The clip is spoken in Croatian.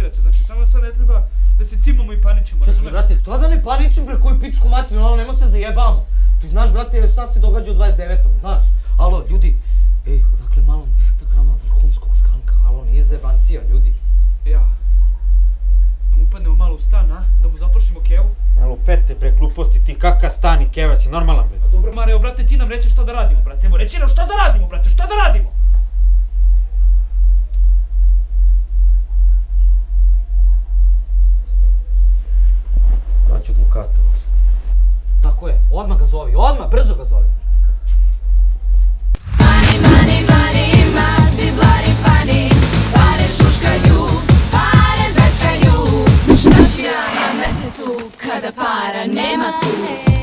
nervirate, znači samo sad ne treba da se cimamo i paničimo, Čekaj, razumeš? brate, to da ne paničim pre koju pičku materiju, ono, nemo se zajebamo. Ti znaš, brate, šta se događa u 29. znaš? Alo, ljudi, ej, odakle malo 200 grama vrhunskog skanka, alo, nije zajebancija, ljudi. Ja. Da mu upadnemo malo u stan, a? Da mu zaplašimo kevu? Alo, pete, bre, gluposti, ti kakav stan i keva si normalan, bre. Dobro, Mare, evo, brate, ti nam reći šta da radimo, brate. Evo, reći nam šta da radimo, brate, šta da radimo? Daću advokata. Tako je, odmah ga zovi, odmah, brzo ga zovi. Money, money, money, must be bloody funny. Pare šuškaju, pare zeckaju. Šta ću ja na mesecu kada para nema tu?